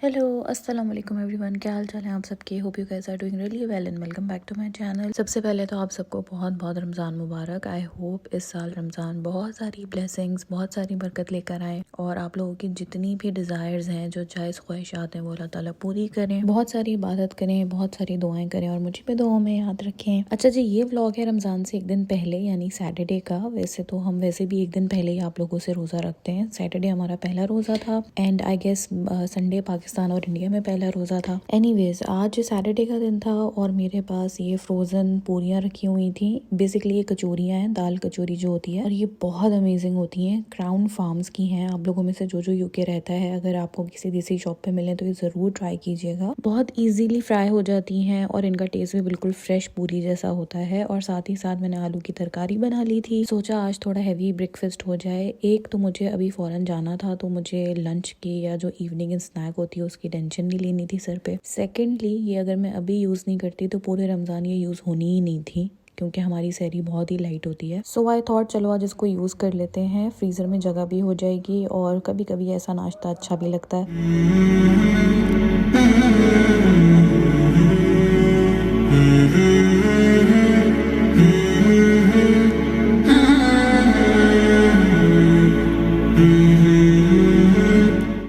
Hello अस्सलाम वालेकुम everyone, क्या हाल चाल है आप सबके। Hope you guys are doing really well and welcome back to my channel. सबसे पहले तो आप सबको बहुत बहुत रमज़ान मुबारक। आई होप इस साल रमज़ान बहुत सारी ब्लेसिंग्स, बहुत सारी बरकत लेकर आए और आप लोगों की जितनी भी डिज़ायर्स हैं, जो जायज़ ख्वाहिशात हैं, वो अल्लाह ताला पूरी करें। बहुत सारी इबादत करें, बहुत सारी दुआएं करें और मुझे भी दुआओं में याद रखें। अच्छा जी, ये व्लॉग है रमज़ान से एक दिन पहले यानी सैटरडे का। वैसे तो हम वैसे भी एक दिन पहले ही आप लोगों से रोज़ा रखते हैं। सैटरडे हमारा पहला रोज़ा था and I guess Sunday Pakistan और इंडिया में पहला रोज़ा था। एनीवेज, आज सैटरडे का दिन था और मेरे पास ये फ्रोज़न पूरियाँ रखी हुई थी। बेसिकली ये कचौरियाँ हैं, दाल कचौरी जो होती है, और ये बहुत अमेजिंग होती हैं। क्राउन फार्म्स की हैं। आप लोगों में से जो यूके रहता है, अगर आपको किसी देसी शॉप पे मिले तो ये ज़रूर ट्राई कीजिएगा। बहुत ईजीली फ्राई हो जाती हैं और इनका टेस्ट भी बिल्कुल फ्रेश पूरी जैसा होता है। और साथ ही साथ मैंने आलू की तरकारी बना ली थी। सोचा आज थोड़ा हैवी ब्रेकफास्ट हो जाए। एक तो मुझे अभी फ़ौरन जाना था, तो मुझे लंच की या जो इवनिंग स्नैक होती है उसकी टेंशन नहीं लेनी थी सर पे। सेकेंडली, ये अगर मैं अभी यूज़ नहीं करती तो पूरे रमज़ान ये यूज़ होनी ही नहीं थी, क्योंकि हमारी सहरी बहुत ही लाइट होती है। सो आई थॉट चलो आज इसको यूज़ कर लेते हैं। फ्रीज़र में जगह भी हो जाएगी और कभी कभी ऐसा नाश्ता अच्छा भी लगता है।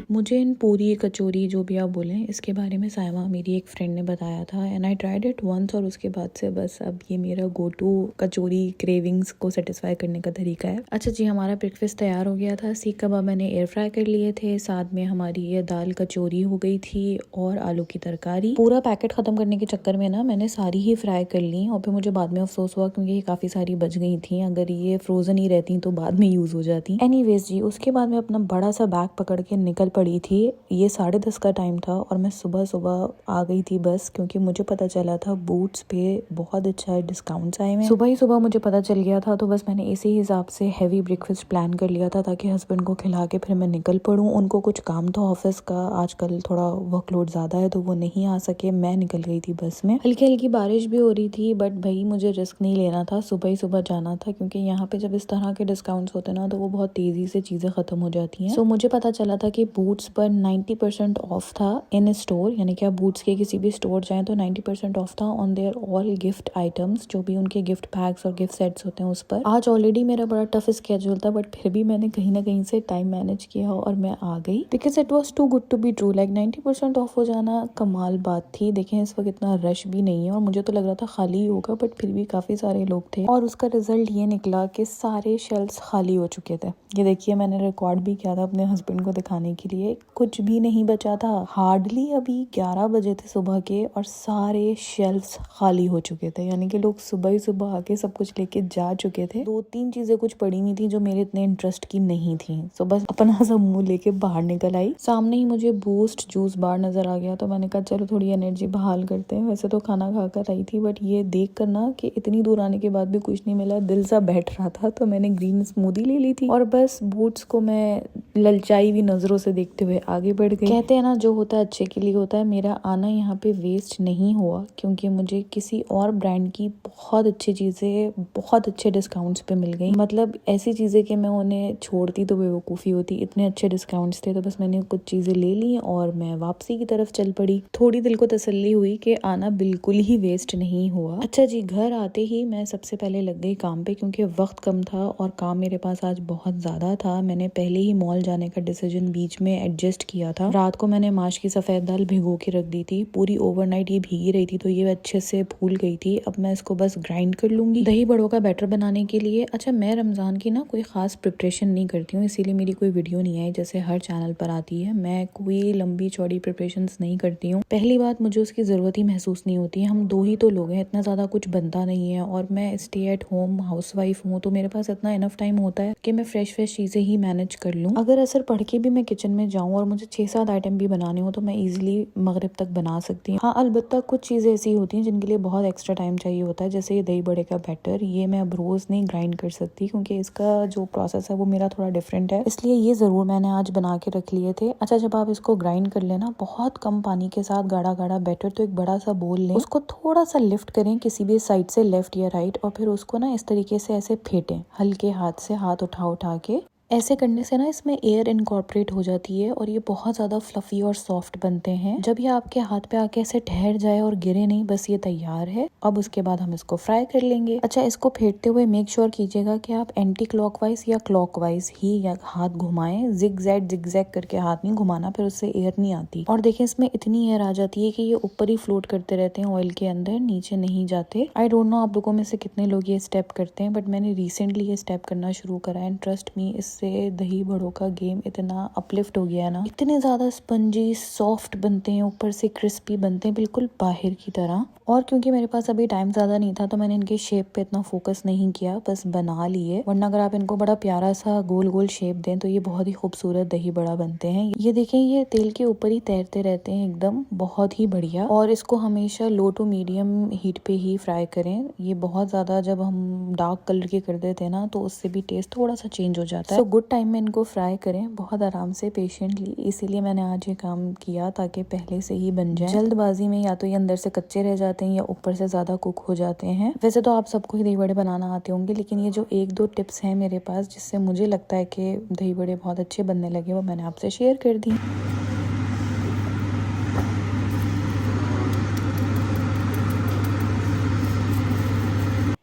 मुझे इन पूरी कचौरी जो भी आप बोलें, इसके बारे में सायमा मेरी एक फ्रेंड ने बताया था and I tried it once और उसके बाद से बस अब ये मेरा गो टू कचौरी क्रेविंग्स को सेटिस्फाई करने का तरीका है। अच्छा जी, हमारा ब्रेकफास्ट तैयार हो गया था। सीख कबाब मैंने एयर फ्राई कर लिए थे, साथ में हमारी ये दाल कचौरी हो गई थी और आलू की तरकारी। पूरा पैकेट खत्म करने के चक्कर में ना मैंने सारी ही फ्राई कर ली और फिर मुझे बाद में अफसोस हुआ क्योंकि ये काफ़ी सारी बच गई थी। अगर ये फ्रोजन ही रहती तो बाद में यूज़ हो जाती। एनीवेज जी, उसके बाद मैं अपना बड़ा सा बैग पकड़ के निकल पड़ी थी। ये 10:30 का टाइम था और मैं सुबह सुबह आ गई थी बस, क्योंकि मुझे पता चला था बूट्स पे बहुत अच्छा डिस्काउंट्स आए हैं। सुबह ही सुबह मुझे पता चल गया था, तो बस मैंने इसी हिसाब से हैवी ब्रेकफास्ट प्लान कर लिया था ताकि हस्बैंड को खिला के फिर मैं निकल पड़ूं। उनको कुछ काम था ऑफिस का, आजकल थोड़ा वर्कलोड ज़्यादा है तो वो नहीं आ सके। मैं निकल गई थी बस में। हल्की हल्की बारिश भी हो रही थी, बट भाई मुझे रिस्क नहीं लेना था, सुबह ही सुबह जाना था, क्योंकि यहाँ पे जब इस तरह के डिस्काउंट्स होते हैं ना तो वो बहुत तेज़ी से चीज़ें ख़त्म हो जाती हैं। सो मुझे पता चला था कि बूट्स पर 90% ऑफ था इन स्टोर, यानी कि आप बूट्स के किसी भी स्टोर जाएं तो 90% ऑफ था on their all gift items, जो भी उनके गिफ्ट पैक्स और गिफ्ट सेट्स होते हैं उस पर। आज ऑलरेडी मेरा बड़ा टफ स्केड्यूल था, बट फिर भी मैंने कहीं ना कहीं से टाइम मैनेज किया और मैं आ गई, because it was too good to be true. Like 90% off हो जाना कमाल बात थी। देखें इस वक्त इतना रश भी नहीं है और मुझे तो लग रहा था खाली होगा, बट फिर भी काफ़ी सारे लोग थे और उसका रिजल्ट ये निकला कि सारे शेल्फ्स खाली हो चुके थे। ये देखिए, मैंने रिकॉर्ड भी किया था अपने हस्बैंड को दिखाने के लिए, कुछ भी नहीं बचा था। हार्डली अभी 11 बजे थे सुबह के और सारे शेल्फ्स खाली हो चुके थे, यानी कि लोग सुबह ही सुबह आके सब कुछ लेके जा चुके थे। 2-3 चीजें कुछ पड़ी हुई थी जो मेरे इतने इंटरेस्ट की नहीं थी। सो बस अपना सब मुंह लेके बाहर निकल आई। सामने ही मुझे बूस्ट जूस बार नजर आ गया, तो मैंने कहा चलो थोड़ी एनर्जी बहाल करते हैं। वैसे तो खाना खाकर आई थी, बट ये देख कर ना कि इतनी दूर आने के बाद भी कुछ नहीं मिला, दिल सा बैठ रहा था, तो मैंने ग्रीन स्मूदी ले ली थी और बस बूट्स को मैं ललचाई हुई नजरों से देखते हुए आगे बढ़ गई। कहते हैं ना, जो होता है अच्छे के लिए होता है। मेरा आना यहाँ पे वेस्ट नहीं हुआ, क्योंकि मुझे किसी और ब्रांड की बहुत अच्छी चीज़ें बहुत अच्छे डिस्काउंट्स पे मिल गई। मतलब ऐसी चीज़ें कि मैं उन्हें छोड़ती तो बेवकूफ़ी होती, इतने अच्छे डिस्काउंट्स थे। तो बस मैंने कुछ चीज़ें ले ली और मैं वापसी की तरफ चल पड़ी। थोड़ी दिल को तसल्ली हुई कि आना बिल्कुल ही वेस्ट नहीं हुआ। अच्छा जी, घर आते ही मैं सबसे पहले लग गई काम पे, क्योंकि वक्त कम था और काम मेरे पास आज बहुत ज़्यादा था। मैंने पहले ही मॉल जाने का डिसीजन बीच में एडजस्ट किया था। रात को मैंने माश की सफ़ेद दाल भिगो के रख दी थी, पूरी ओवरनाइट ये भीगी रही थी, तो ये अच्छे से फूल गई थी। अब मैं इसको बस ग्राइंड कर लूंगी दही बड़ों का बैटर बनाने के लिए। अच्छा, मैं रमज़ान की ना कोई ख़ास प्रिपरेशन नहीं करती हूँ, इसीलिए मेरी कोई वीडियो नहीं आई जैसे हर चैनल पर आती है। मैं कोई लंबी चौड़ी प्रिपरेशन नहीं करती हूँ। पहली बात, मुझे उसकी ज़रूरत ही महसूस नहीं होती है। हम 2 ही तो लोग हैं, इतना ज़्यादा कुछ बनता नहीं है और मैं stay at home house wife हूँ, तो मेरे पास इतना इनफ टाइम होता है कि मैं फ्रेश चीज़ें ही मैनेज कर लूँ। अगर असर पढ़ के भी मैं किचन में जाऊँ और मुझे 6-7 आइटम भी बनाने हो तो मैं इजीली मगरिब तक बना सकती हूँ। हाँ, अलबत्ता कुछ चीज़ें ऐसी होती हैं जिनके लिए बहुत एक्स्ट्रा टाइम चाहिए होता है, जैसे ये दही बड़े का बैटर। ये मैं अब रोज़ नहीं ग्राइंड कर सकती, क्योंकि इसका जो प्रोसेस है वो मेरा थोड़ा डिफरेंट है, इसलिए ये ज़रूर मैंने आज बना के रख लिए थे। अच्छा, जब आप इसको ग्राइंड कर लेना बहुत कम पानी के साथ गाढ़ा गाढ़ा बैटर, तो एक बड़ा सा बोल लें, उसको थोड़ा सा लिफ्ट करें किसी भी साइड से, लेफ्ट या राइट, और फिर उसको ना इस तरीके से ऐसे फेंटें हल्के हाथ से, हाथ उठा उठा के ऐसे करने से ना इसमें एयर इनकॉर्पोरेट हो जाती है और ये बहुत ज़्यादा फ्लफी और सॉफ्ट बनते हैं। जब ये आपके हाथ पे आके ऐसे ठहर जाए और गिरे नहीं, बस ये तैयार है। अब उसके बाद हम इसको फ्राई कर लेंगे। अच्छा, इसको फेंटते हुए मेक श्योर कीजिएगा कि आप एंटी क्लॉकवाइज या क्लॉकवाइज ही या हाथ घुमाएं। जिग-जैग करके हाथ नहीं घुमाना, फिर उससे एयर नहीं आती। और देखिए इसमें इतनी एयर आ जाती है कि ये ऊपर ही फ्लोट करते रहते हैं ऑयल के अंदर, नीचे नहीं जाते। आई डोंट नो आप लोगों में से कितने लोग ये स्टेप करते हैं, बट मैंने रिसेंटली ये स्टेप करना शुरू करा है एंड ट्रस्ट मी, इससे दही बड़ों का गेम इतना अपलिफ्ट हो गया है ना। इतने ज्यादा स्पंजी सॉफ्ट बनते हैं, ऊपर से क्रिस्पी बनते हैं, बिल्कुल बाहर की तरह। और क्योंकि मेरे पास अभी टाइम ज्यादा नहीं था तो मैंने इनके शेप पे इतना फोकस नहीं किया, बस बना लिए। वरना अगर आप इनको बड़ा प्यारा सा गोल गोल शेप दें तो ये बहुत ही खूबसूरत दही बड़ा बनते हैं। ये देखें, ये तेल के ऊपर ही तैरते रहते हैं एकदम, बहुत ही बढ़िया। और इसको हमेशा लो टू मीडियम हीट पे ही फ्राई करें। ये बहुत ज्यादा जब हम डार्क कलर के कर देते हैं ना तो उससे भी टेस्ट थोड़ा सा चेंज हो जाता है। सो गुड टाइम में इनको फ्राई करें, बहुत आराम से, पेशेंटली। इसीलिए मैंने आज ये काम किया ताकि पहले से ही बन जाए। जल्दबाजी में या तो ये अंदर से कच्चे रह जाते हैं या ऊपर से ज्यादा कुक हो जाते हैं। वैसे तो आप सबको ही दही बड़े बनाना आते होंगे, लेकिन ये जो एक दो टिप्स हैं मेरे पास जिससे मुझे लगता है कि दही बड़े बहुत अच्छे बनने लगे, वो मैंने आपसे शेयर कर दी।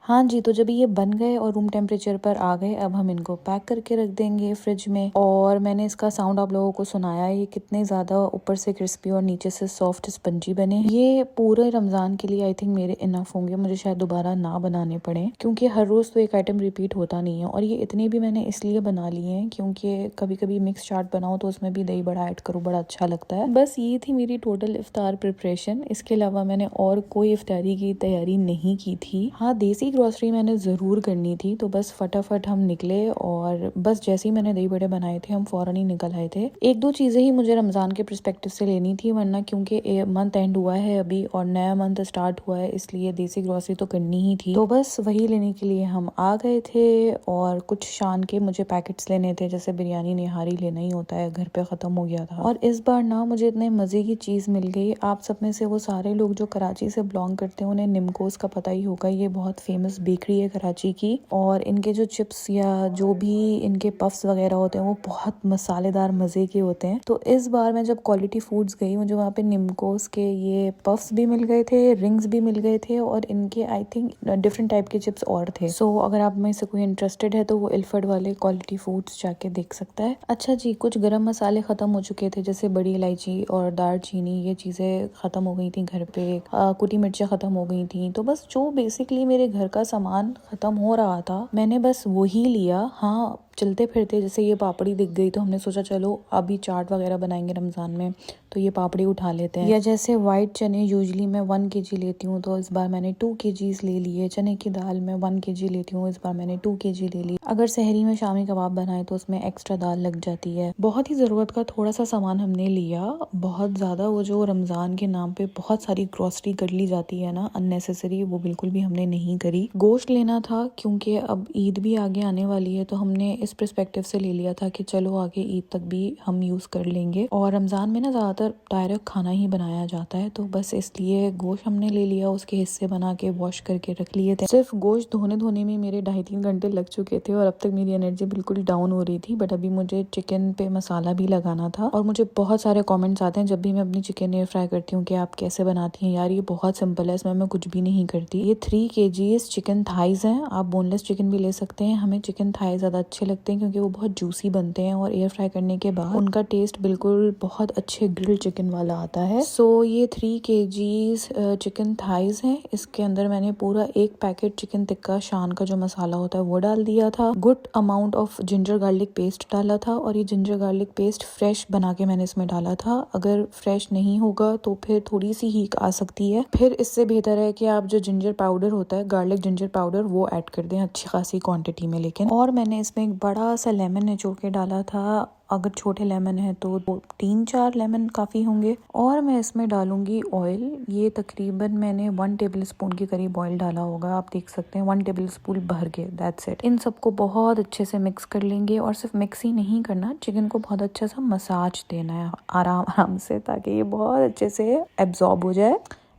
हाँ जी, तो जब ये बन गए और रूम टेम्परेचर पर आ गए, अब हम इनको पैक करके रख देंगे फ्रिज में। और मैंने इसका साउंड आप लोगों को सुनाया, ये कितने ज़्यादा ऊपर से क्रिस्पी और नीचे से सॉफ्ट स्पंजी बने। ये पूरे रमज़ान के लिए आई थिंक मेरे इनफ होंगे, मुझे शायद दोबारा ना बनाने पड़े, क्योंकि हर रोज़ तो एक आइटम रिपीट होता नहीं है। और ये इतने भी मैंने इसलिए बना लिए हैं क्योंकि कभी कभी मिक्स चाट बनाओ तो उसमें भी दही बड़ा ऐड करो, बड़ा अच्छा लगता है। बस ये थी मेरी टोटल इफ्तार प्रिपरेशन। इसके अलावा मैंने और कोई इफ्तारी की तैयारी नहीं की थी। हाँ, देसी ग्रोसरी मैंने ज़रूर करनी थी, तो बस फटाफट हम निकले और बस जैसे ही मैंने दही बड़े बनाए थे हम फौरन ही निकल आए थे। एक दो चीज़ें ही मुझे रमज़ान के पर्सपेक्टिव से लेनी थी, वरना क्योंकि मंथ एंड हुआ है अभी और नया मंथ स्टार्ट हुआ है, इसलिए देसी ग्रोसरी तो करनी ही थी। तो बस वही लेने के लिए हम आ गए थे। और कुछ शान के मुझे पैकेट्स लेने थे, जैसे बिरयानी निहारी लेना ही होता है, घर पे ख़त्म हो गया था। और इस बार ना मुझे इतने मज़े की चीज़ मिल गई। आप सब में से वो सारे लोग जो कराची से बिलोंग करते हैं उन्हें निमकोस का पता ही होगा। ये बहुत फेमस बेकरी है कराची की, और इनके जो चिप्स या जो भी इनके पफ्स वगैरह होते हैं वो बहुत मसालेदार मज़े के होते हैं। तो इस बार मैं जब क्वालिटी फूड्स गई, मुझे वहाँ पे निमकोस के ये पफ्स भी मिल गए थे, रिंग्स भी मिल गए थे, और इनके आई थिंक डिफरेंट टाइप के चिप्स और थे। सो अगर आप में से कोई इंटरेस्टेड है तो वो इल्फर्ड वाले क्वालिटी फूड्स जाके देख सकता है। अच्छा जी, कुछ गरम मसाले ख़त्म हो चुके थे, जैसे बड़ी इलायची और दालचीनी, ये चीज़ें ख़त्म हो गई थी घर पे। कुटी मिर्चें ख़त्म हो गई थी। तो बस जो बेसिकली मेरे घर का सामान खत्म हो रहा था मैंने बस वही लिया। हाँ, चलते फिरते जैसे ये पापड़ी दिख गई तो हमने सोचा चलो अभी चाट वगैरह बनाएंगे रमज़ान में, तो ये पापड़ी उठा लेते हैं। या जैसे वाइट चने यूजुअली मैं 1 kg लेती हूँ, तो इस बार मैंने 2 kgs ले लिए। चने की दाल मैं 1 kg लेती हूँ, इस बार मैंने 2 kg ले ली। अगर सहरी में शामी कबाब बनाए तो उसमें एक्स्ट्रा दाल लग जाती है। बहुत ही ज़रूरत का थोड़ा सा सामान हमने लिया, बहुत ज़्यादा वो जो रमज़ान के नाम पे बहुत सारी ग्रॉसरी कर ली जाती है ना अननेसेसरी, वो बिल्कुल भी हमने नहीं करी। गोश्त लेना था क्योंकि अब ईद भी आगे आने वाली है, तो हमने इस पर्सपेक्टिव से ले लिया था कि चलो आगे ईद तक भी हम यूज़ कर लेंगे। और रमज़ान में ना ज़्यादातर डायरेक्ट खाना ही बनाया जाता है, तो बस इसलिए गोश्त हमने ले लिया, उसके हिस्से बना के वॉश करके रख लिए थे। सिर्फ गोश्त धोने में मेरे 2.5-3 घंटे लग चुके थे और अब तक मेरी एनर्जी बिल्कुल डाउन हो रही थी। बट अभी मुझे चिकन पे मसाला भी लगाना था, और मुझे बहुत सारे कॉमेंट्स आते हैं जब भी मैं अपनी चिकन एयर फ्राई करती हूँ कि आप कैसे बनाती हैं। यार ये बहुत सिंपल है, इसमें मैं कुछ भी नहीं करती। ये 3 kgs चिकन थाइज हैं, आप बोनलेस चिकन भी ले सकते हैं। हमें चिकन थाई ज़्यादा अच्छे लगते हैं क्योंकि वो बहुत जूसी बनते हैं और एयर फ्राई करने के बाद उनका टेस्ट बिल्कुल बहुत अच्छे ग्रिल्ड चिकन वाला आता है। सो ये 3 kgs चिकन थाइज हैं। इसके अंदर मैंने पूरा 1 पैकेट चिकन टिक्का शान का जो मसाला होता है वो डाल दिया था। Good amount of ginger garlic paste डाला था, और ये जिंजर गार्लिक पेस्ट फ्रेश बना के मैंने इसमें डाला था। अगर फ्रेश नहीं होगा तो फिर थोड़ी सी हीक आ सकती है, फिर इससे बेहतर है कि आप जो जिंजर पाउडर होता है, गार्लिक जिंजर पाउडर, वो ऐड कर दें अच्छी खासी क्वांटिटी में। लेकिन और मैंने इसमें एक बड़ा सा लेमन निचोड़ के डाला था। अगर छोटे लेमन है तो 3-4 लेमन काफ़ी होंगे। और मैं इसमें डालूंगी ऑयल। ये तकरीबन मैंने 1 टेबलस्पून के करीब ऑयल डाला होगा, आप देख सकते हैं 1 टेबलस्पून भर के। That's it. इन सबको बहुत अच्छे से मिक्स कर लेंगे, और सिर्फ मिक्स ही नहीं करना, चिकन को बहुत अच्छा सा मसाज देना है आराम आराम से, ताकि ये बहुत अच्छे से एब्जॉर्ब हो जाए।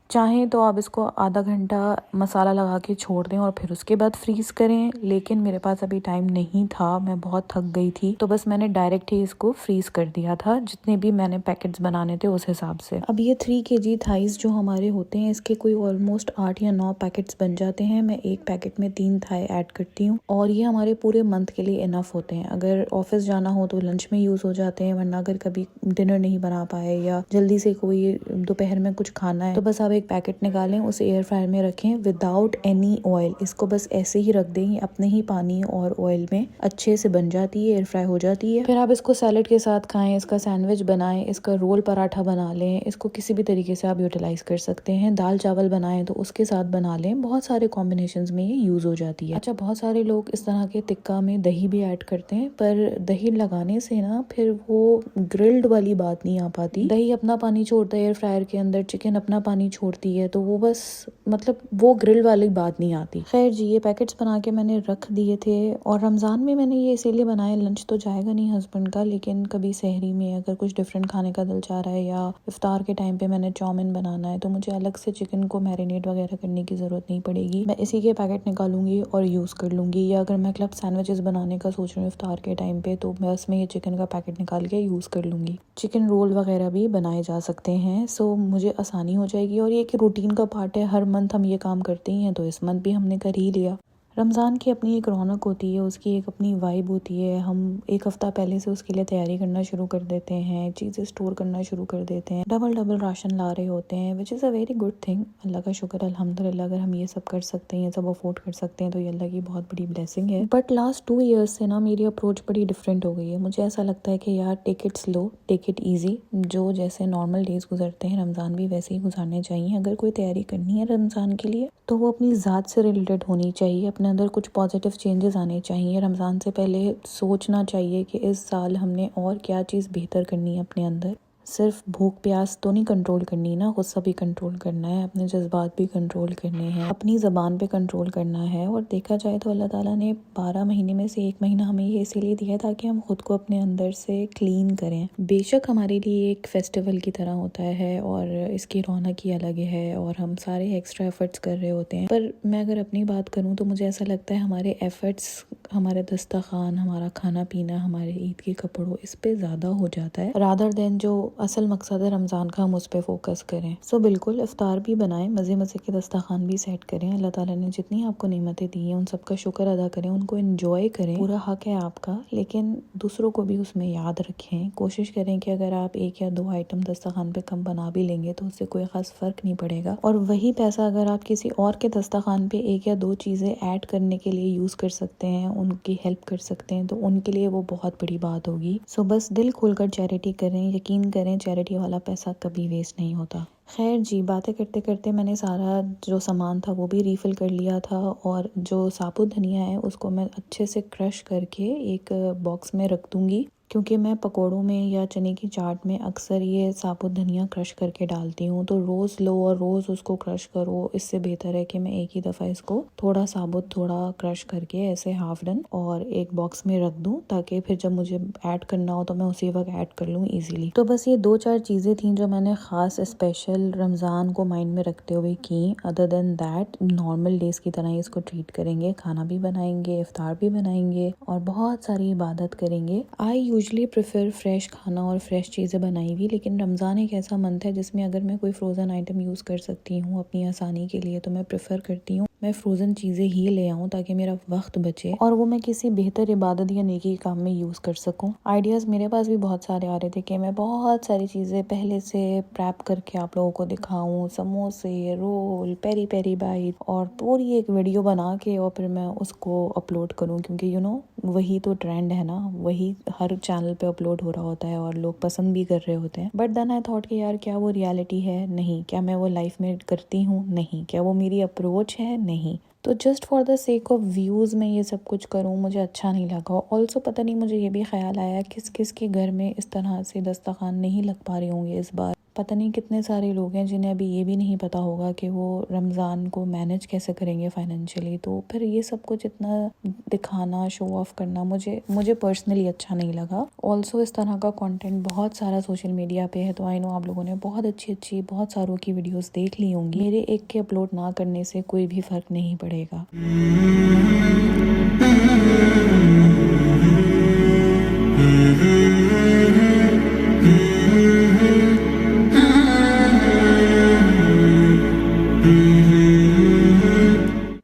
चाहें तो आप इसको आधा घंटा मसाला लगा के छोड़ दें और फिर उसके बाद फ्रीज़ करें, लेकिन मेरे पास अभी टाइम नहीं था, मैं बहुत थक गई थी, तो बस मैंने डायरेक्ट ही इसको फ्रीज़ कर दिया था, जितने भी मैंने पैकेट्स बनाने थे उस हिसाब से। अब ये 3 kg थाइस जो हमारे होते हैं, इसके कोई ऑलमोस्ट 8 या 9 पैकेट्स बन जाते हैं। मैं एक पैकेट में 3 थाई ऐड करती हूँ और ये हमारे पूरे मंथ के लिए इनफ होते हैं। अगर ऑफिस जाना हो तो लंच में यूज़ हो जाते हैं, वरना अगर कभी डिनर नहीं बना पाए या जल्दी से कोई दोपहर में कुछ खाना है तो बस आप एक पैकेट निकालें, उसे एयर फ्रायर में रखें विदाउट एनी ऑयल। इसको बस ऐसे ही रख दें, अपने ही पानी और ऑयल में अच्छे से बन जाती है, एयर फ्राई हो जाती है। फिर आप इसको सैलेड के साथ खाएं, इसका सैंडविच बनाएं, इसका रोल पराठा बना लें, इसको किसी भी तरीके से आप यूटिलाइज कर सकते हैं। दाल चावल बनाएं तो उसके साथ बना लें, बहुत सारे कॉम्बिनेशंस में ये यूज हो जाती है। अच्छा, बहुत सारे लोग इस तरह के टिक्का में दही भी ऐड करते हैं, पर दही लगाने से ना फिर वो ग्रिल्ड वाली बात नहीं आ पाती। दही अपना पानी छोड़ता है एयर फ्रायर के अंदर, चिकन अपना पानी छोड़ती है, तो वो बस मतलब वो ग्रिल वाली बात नहीं आती। खैर जी, ये पैकेट्स बना के मैंने रख दिए थे और रमज़ान में मैंने ये इसीलिए बनाए, लंच तो जाएगा नहीं हस्बैंड का, लेकिन कभी सहरी में अगर कुछ डिफरेंट खाने का दिल चाह रहा है या इफ्तार के टाइम पे मैंने चाउमीन बनाना है तो मुझे अलग से चिकन को मैरिनेट वगैरह करने की ज़रूरत नहीं पड़ेगी। मैं इसी के पैकेट निकालूंगी और यूज़ कर लूँगी। या अगर मैं क्लब सैंडविचेस बनाने का सोच रही हूँ इफ्तार के टाइम पे, तो बस मैं ये चिकन का पैकेट निकाल के यूज़ कर लूँगी। चिकन रोल वगैरह भी बनाए जा सकते हैं, सो मुझे आसानी हो जाएगी और ये एक रूटीन का पार्ट है। हर मंथ हम ये काम करते ही हैं, तो इस मंथ भी हमने कर ही लिया। रमज़ान की अपनी एक रौनक होती है, उसकी एक अपनी वाइब होती है। हम एक हफ़्ता पहले से उसके लिए तैयारी करना शुरू कर देते हैं, चीज़ें स्टोर करना शुरू कर देते हैं, डबल राशन ला रहे होते हैं, which is a very good thing. Allah का शुक्र अल्हम्दुलिल्लाह, अगर हम ये सब कर सकते हैं, ये सब अफोर्ड कर सकते हैं, तो ये अल्लाह की बहुत बड़ी ब्लेसिंग है। बट लास्ट 2 ईयर्स से ना मेरी अप्रोच बड़ी डिफरेंट हो गई है। मुझे ऐसा लगता है कि यार take it slow, take it easy. जो जैसे नॉर्मल डेज गुजरते हैं, रमज़ान भी वैसे ही गुजारने चाहिए। अगर कोई तैयारी करनी है रमज़ान के लिए तो वो अपनी ज़ात से रिलेटेड होनी चाहिए, अपने अंदर कुछ पॉजिटिव चेंजेस आने चाहिए। रमज़ान से पहले सोचना चाहिए कि इस साल हमने और क्या चीज़ बेहतर करनी है अपने अंदर। सिर्फ भूख प्यास तो नहीं कंट्रोल करनी ना, गुस्सा भी कंट्रोल करना है, अपने जज्बात भी कंट्रोल करने हैं, अपनी ज़बान पे कंट्रोल करना है। और देखा जाए तो अल्लाह ताला ने 12 महीने में से 1 महीना हमें ये इसीलिए दिया ताकि हम खुद को अपने अंदर से क्लीन करें। बेशक हमारे लिए एक फेस्टिवल की तरह होता है और इसकी रौनक ही अलग है और हम सारे एक्स्ट्रा एफर्ट्स कर रहे होते हैं, पर मैं अगर अपनी बात करूँ तो मुझे ऐसा लगता है हमारे एफर्ट्स, हमारे दस्तरखान, हमारा खाना पीना, हमारे ईद के कपड़ों, इस पे ज़्यादा हो जाता है रादर देन जो असल मकसद है रमज़ान का, हम उस पर फोकस करें। सो बिल्कुल इफ्तार भी बनाएं, मज़े मज़े के दस्तरखान भी सेट करें। अल्लाह ताला ने जितनी आपको नेमतें दी हैं उन सब का शुक्र अदा करें, उनको एंजॉय करें, पूरा हक है आपका, लेकिन दूसरों को भी उसमें याद रखें। कोशिश करें कि अगर आप 1 या 2 आइटम दस्तरखान पे कम बना भी लेंगे तो उससे कोई ख़ास फ़र्क नहीं पड़ेगा, और वही पैसा अगर आप किसी और के दस्तरखान पे 1 या 2 चीज़ें ऐड करने के लिए यूज़ कर सकते हैं, उनकी हेल्प कर सकते हैं, तो उनके लिए वो बहुत बड़ी बात होगी। सो बस दिल खोलकर चैरिटी करें, यकीन करें चैरिटी वाला पैसा कभी वेस्ट नहीं होता। खैर जी, बातें करते करते मैंने सारा जो सामान था वो भी रीफ़िल कर लिया था और जो साबुत धनिया है उसको मैं अच्छे से क्रश करके एक बॉक्स में रख दूँगी, क्योंकि मैं पकोड़ों में या चने की चाट में अक्सर ये साबुत धनिया क्रश करके डालती हूँ। तो रोज़ लो और रोज़ उसको क्रश करो, इससे बेहतर है कि मैं एक ही दफ़ा इसको थोड़ा साबुत थोड़ा क्रश करके ऐसे हाफ डन और एक बॉक्स में रख दूँ, ताकि फिर जब मुझे ऐड करना हो तो मैं उसी वक्त ऐड कर लूँ ईजिली। तो बस ये 2-4 चीज़ें थी जो मैंने ख़ास स्पेशल रमज़ान को माइंड में रखते हुए की। Other than that normal days की तरह ही इसको ट्रीट करेंगे, खाना भी बनाएंगे, इफ्तार भी बनाएंगे और बहुत सारी इबादत करेंगे। आई यूजली प्रेफर फ्रेश खाना और फ्रेश चीज़ें बनाई हुई, लेकिन रमज़ान एक ऐसा मंथ है जिसमें अगर मैं कोई फ्रोज़न आइटम यूज़ कर सकती हूँ अपनी आसानी के लिए तो मैं प्रेफर करती हूँ मैं फ्रोज़न चीज़ें ही ले आऊँ, ताकि मेरा वक्त बचे और वो मैं किसी बेहतर इबादत या नेकी काम में यूज़ कर सकूँ। आइडियाज़ मेरे पास भी बहुत सारे आ रहे थे कि मैं बहुत सारी चीज़ें पहले से प्रैप करके आप लोगों को दिखाऊँ, समोसे, रोल, पेरी पेरी बाइट, और पूरी एक वीडियो बना के और फिर मैं उसको अपलोड करूँ, क्योंकि यू नो वही तो ट्रेंड है ना, वही हर चैनल पे अपलोड हो रहा होता है और लोग पसंद भी कर रहे होते हैं। बट देन आई थॉट कि यार क्या वो रियलिटी है? नहीं। क्या मैं वो लाइफ में करती हूँ? नहीं। क्या वो मेरी अप्रोच है? नहीं। तो just for the sake of views में ये सब कुछ करूँ मुझे अच्छा नहीं लगा। ऑल्सो पता नहीं, मुझे ये भी ख्याल आया किस किस के घर में इस तरह से दस्तरखान नहीं लग पा रहे होंगे इस बार, पता नहीं कितने सारे लोग हैं जिन्हें अभी ये भी नहीं पता होगा कि वो रमज़ान को मैनेज कैसे करेंगे फाइनेंशियली। तो फिर ये सब कुछ इतना दिखाना, शो ऑफ करना मुझे पर्सनली अच्छा नहीं लगा। ऑल्सो इस तरह का कंटेंट बहुत सारा सोशल मीडिया पे है, तो आई नो आप लोगों ने बहुत अच्छी बहुत सारों की वीडियोस देख ली होंगी। मेरे एक के अपलोड ना करने से कोई भी फ़र्क नहीं पड़ेगा।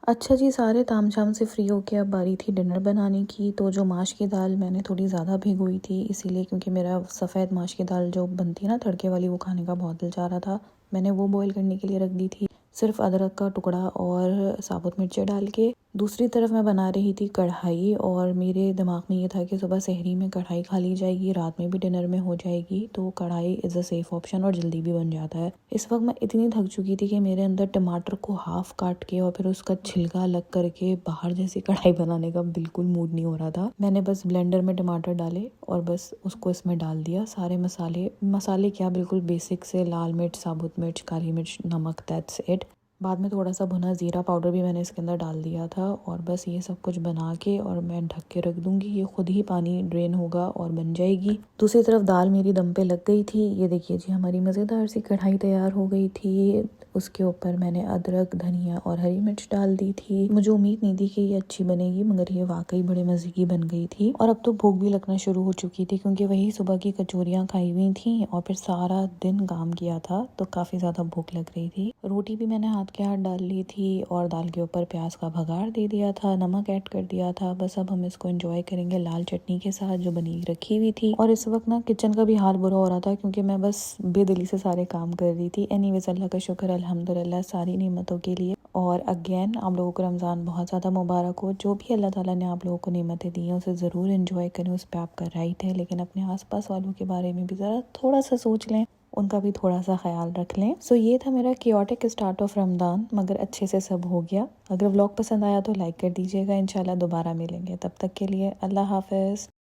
अच्छा जी, सारे तामझाम से फ्री होके अब बारी थी डिनर बनाने की। तो जो माश की दाल मैंने थोड़ी ज़्यादा भिगोई थी, इसीलिए क्योंकि मेरा सफ़ेद माश की दाल जो बनती है ना तड़के वाली, वो खाने का बहुत दिल चाह रहा था। मैंने वो बॉईल करने के लिए रख दी थी, सिर्फ अदरक का टुकड़ा और साबुत मिर्ची डाल के। दूसरी तरफ मैं बना रही थी कढ़ाई, और मेरे दिमाग में ये था कि सुबह सहरी में कढ़ाई खा ली जाएगी, रात में भी डिनर में हो जाएगी, तो कढ़ाई इज़ अ सेफ ऑप्शन और जल्दी भी बन जाता है। इस वक्त मैं इतनी थक चुकी थी कि मेरे अंदर टमाटर को हाफ काट के और फिर उसका छिलका अलग करके बाहर जैसी कढ़ाई बनाने का बिल्कुल मूड नहीं हो रहा था। मैंने बस ब्लेंडर में टमाटर डाले और बस उसको इसमें डाल दिया। सारे मसाले क्या, बिल्कुल बेसिक से लाल मिर्च, साबुत मिर्च, काली मिर्च, नमक, दैट्स इट। बाद में थोड़ा सा भुना ज़ीरा पाउडर भी मैंने इसके अंदर डाल दिया था, और बस ये सब कुछ बना के और मैं ढक के रख दूंगी। ये खुद ही पानी ड्रेन होगा और बन जाएगी। दूसरी तरफ दाल मेरी दम पे लग गई थी। ये देखिए जी, हमारी मज़ेदार सी कढ़ाई तैयार हो गई थी। उसके ऊपर मैंने अदरक, धनिया और हरी मिर्च डाल दी थी। मुझे उम्मीद नहीं थी कि ये अच्छी बनेगी, मगर ये वाकई बड़े मज़े की बन गई थी। और अब तो भूख भी लगना शुरू हो चुकी थी, क्योंकि वही सुबह की कचौरियाँ खाई हुई थी और फिर सारा दिन काम किया था, तो काफ़ी ज़्यादा भूख लग रही थी। रोटी भी मैंने हाथ के हाथ डाल ली थी और दाल के ऊपर प्याज का भगार दे दिया था, नमक ऐड कर दिया था। बस अब हम इसको एंजॉय करेंगे लाल चटनी के साथ जो बनी रखी हुई थी। और इस वक्त ना किचन का भी हाल बुरा हो रहा था, क्योंकि मैं बस बेदिली से सारे काम कर रही थी। एनीवेज, अल्लाह का शुक्र अल्हम्दुलिल्लाह सारी नेमतों के लिए। और अगेन आप लोगों को रमज़ान बहुत ज़्यादा मुबारक हो। जो भी अल्लाह ताला ने आप लोगों को नेमतें दी हैं उसे ज़रूर एंजॉय करें, उस पर आपका राइट है, लेकिन अपने आसपास वालों के बारे में भी ज़रा थोड़ा सा सोच लें, उनका भी थोड़ा सा ख्याल रख लें। सो ये था मेरा कियोटिक स्टार्ट ऑफ रमज़ान, मगर अच्छे से सब हो गया। अगर व्लॉग पसंद आया तो लाइक कर दीजिएगा। इंशाल्लाह दोबारा मिलेंगे, तब तक के लिए अल्लाह हाफ़िज़।